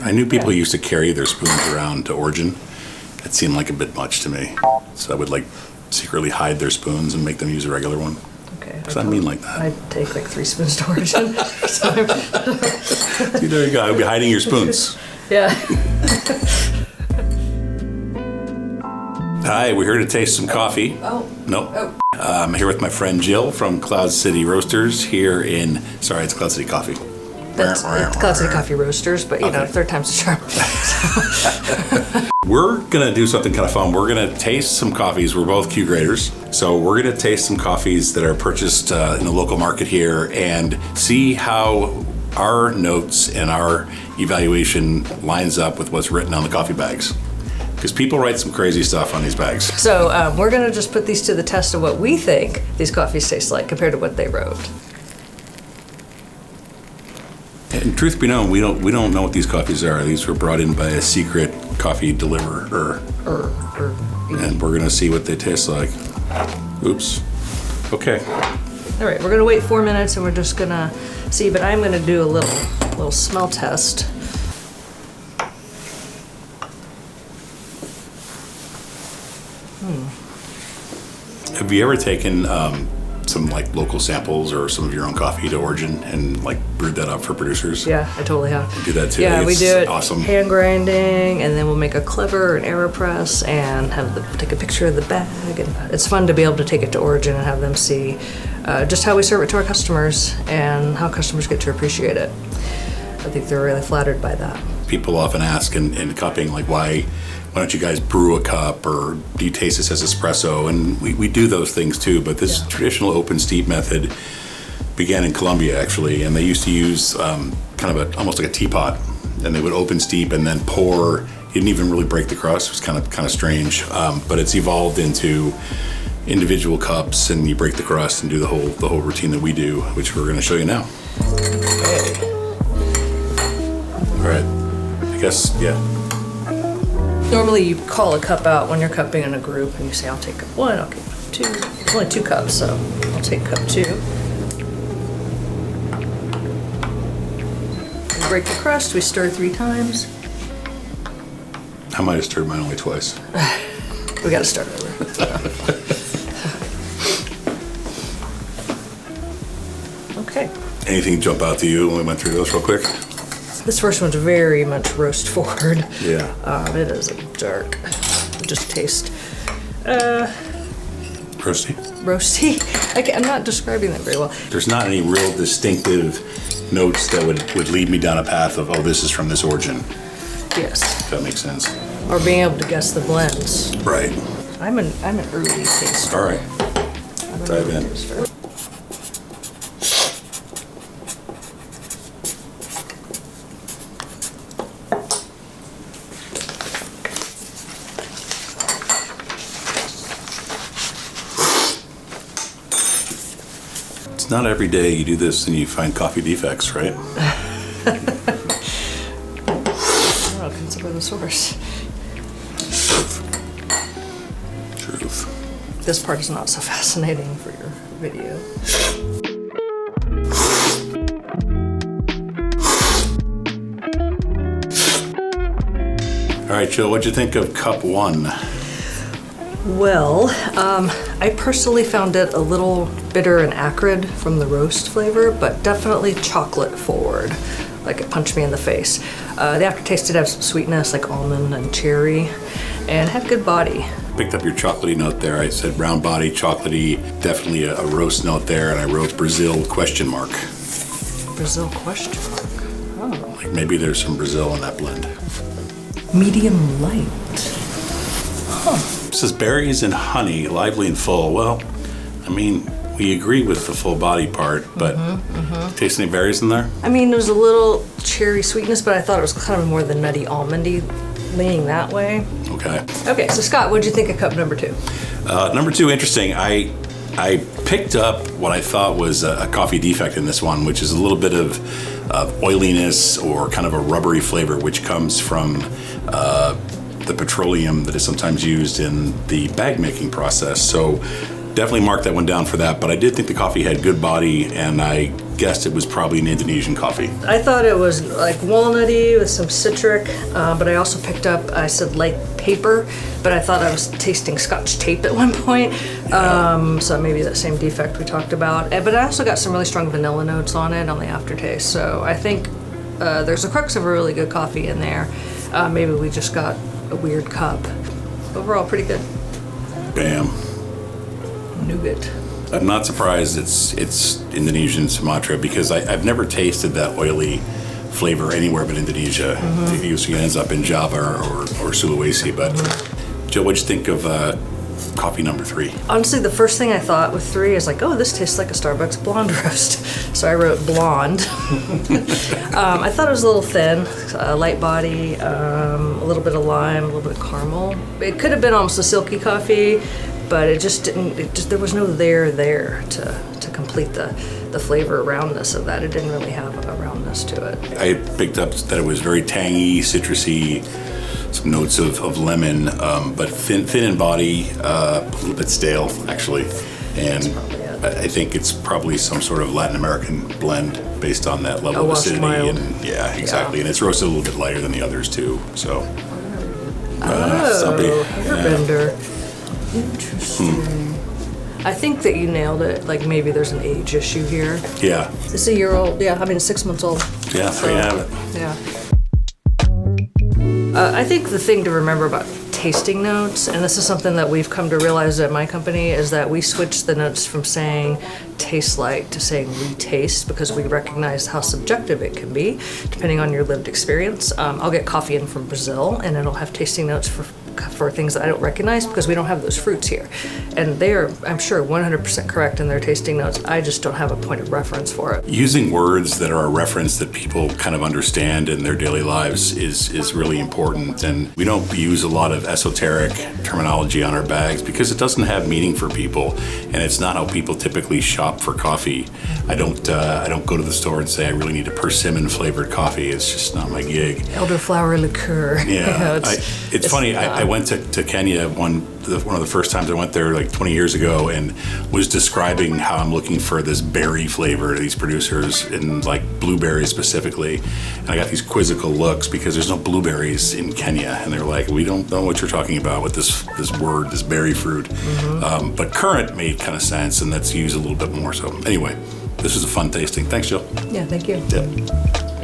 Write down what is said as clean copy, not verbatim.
I knew people used to carry their spoons around to Origin. It seemed like a bit much to me. So I would like secretly hide their spoons and make them use a regular one. Okay. Because I mean like that. I'd take like 3 spoons to Origin. See, there you go. I'd be hiding your spoons. Yeah. Hi, we're here to taste some coffee. Oh. Nope. Oh. I'm here with my friend Jill from Cloud City Roasters here in, sorry, it's Cloud City Coffee. It's Cloud City Coffee Roasters, but you know, third time's a charm. We're gonna do something kind of fun. We're gonna taste some coffees. We're both Q graders. So we're gonna taste some coffees that are purchased in the local market here and see how our notes and our evaluation lines up with what's written on the coffee bags. Because people write some crazy stuff on these bags. So we're gonna just put these to the test of what we think these coffees taste like compared to what they wrote. And truth be known, we don't know what these coffees are. These were brought in by a secret coffee deliverer. And we're gonna see what they taste like. Oops. Okay. All right, we're gonna wait 4 minutes and we're just gonna see, but I'm gonna do a little smell test. Have you ever taken some like local samples or some of your own coffee to Origin and like brewed that up for producers? Yeah, I totally have. I do that too. Yeah, we do it awesome. Hand grinding, and then we'll make a clever and AeroPress and take a picture of the bag. And it's fun to be able to take it to Origin and have them see just how we serve it to our customers and how customers get to appreciate it. I think they're really flattered by that. People often ask in cupping, like, why don't you guys brew a cup, or do you taste this as espresso? And we do those things too, but this traditional open steep method began in Colombia actually, and they used to use kind of almost like a teapot, and they would open steep and then pour. You didn't even really break the crust. It was kind of strange, but it's evolved into individual cups, and you break the crust and do the whole routine that we do, which we're going to show you now. Okay. All right, I guess, yeah. Normally you call a cup out when you're cupping in a group and you say, I'll take cup 1, I'll take cup 2. There's only 2 cups, so I'll take cup 2. We break the crust, we stir 3 times. I might have stirred mine only twice. We gotta start over. Okay. Anything jump out to you when we went through those real quick? This first one's very much roast forward. Yeah. It is a dark, just taste. Roasty. I'm not describing that very well. There's not any real distinctive notes that would lead me down a path of, oh, this is from this origin. Yes. If that makes sense. Or being able to guess the blends. Right. I'm an early taster. All right. Dive in. It's not every day you do this and you find coffee defects, right? Oh, consider the source. Truth. This part is not so fascinating for your video. All right, Jill, what'd you think of cup 1? Well, I personally found it a little bitter and acrid from the roast flavor, but definitely chocolate forward. Like it punched me in the face. The aftertaste did have some sweetness, like almond and cherry, and had good body. Picked up your chocolatey note there. I said round body, chocolatey, definitely a roast note there, and I wrote Brazil question mark. Brazil question mark. Oh. Like maybe there's some Brazil in that blend. Medium light. Huh. It says berries and honey, lively and full. Well, I mean, we agree with the full body part, but taste any berries in there? I mean, there was a little cherry sweetness, but I thought it was kind of more the nutty almondy, leaning that way. Okay. Okay, so Scott, what'd you think of cup number 2? Number 2, interesting. I picked up what I thought was a coffee defect in this one, which is a little bit of oiliness or kind of a rubbery flavor, which comes from the petroleum that is sometimes used in the bag making process. So definitely mark that one down for that. But I did think the coffee had good body, and I guessed it was probably an Indonesian coffee. I thought it was like walnutty with some citric, but I also picked up, I said light paper, but I thought I was tasting Scotch tape at one point. So maybe that same defect we talked about. But I also got some really strong vanilla notes on it on the aftertaste. So I think there's a crux of a really good coffee in there. Maybe we just got a weird cup. Overall, pretty good. Bam. Nougat. I'm not surprised it's Indonesian Sumatra because I've never tasted that oily flavor anywhere but Indonesia. It usually ends up in Java or Sulawesi. But Jill, what'd you think of coffee number 3? Honestly, the first thing I thought with 3 is like, oh, this tastes like a Starbucks blonde roast. So I wrote blonde. I thought it was a little thin, light body, a little bit of lime, a little bit of caramel. It could have been almost a silky coffee, but it just didn't. There was no there to complete the flavor roundness of that. It didn't really have a roundness to it. I picked up that it was very tangy, citrusy, some notes of lemon, but thin in body, a little bit stale actually, and I think it's probably some sort of Latin American blend based on that level of acidity. Mild. And yeah, exactly, and it's roasted a little bit lighter than the others too. So, Airbender. Interesting. I think that you nailed it. Like maybe there's an age issue here. Yeah. It's a year old. Yeah, I mean 6 months old. Yeah, there you have it. Yeah. I think the thing to remember about tasting notes, and this is something that we've come to realize at my company, is that we switch the notes from saying taste like to saying we taste because we recognize how subjective it can be depending on your lived experience. I'll get coffee in from Brazil and it'll have tasting notes for things that I don't recognize because we don't have those fruits here. And they are, I'm sure, 100% correct in their tasting notes. I just don't have a point of reference for it. Using words that are a reference that people kind of understand in their daily lives is really important. And we don't use a lot of esoteric terminology on our bags because it doesn't have meaning for people. And it's not how people typically shop for coffee. I don't go to the store and say I really need a persimmon flavored coffee. It's just not my gig. Elderflower liqueur. Yeah, it's funny. I went to Kenya one of the first times I went there like 20 years ago and was describing how I'm looking for this berry flavor, these producers, and like blueberries specifically. And I got these quizzical looks because there's no blueberries in Kenya. And they're like, we don't know what you're talking about with this word, this berry fruit. But currant made kind of sense, and that's used a little bit more. So anyway, this was a fun tasting. Thanks, Jill. Yeah, thank you. Yep.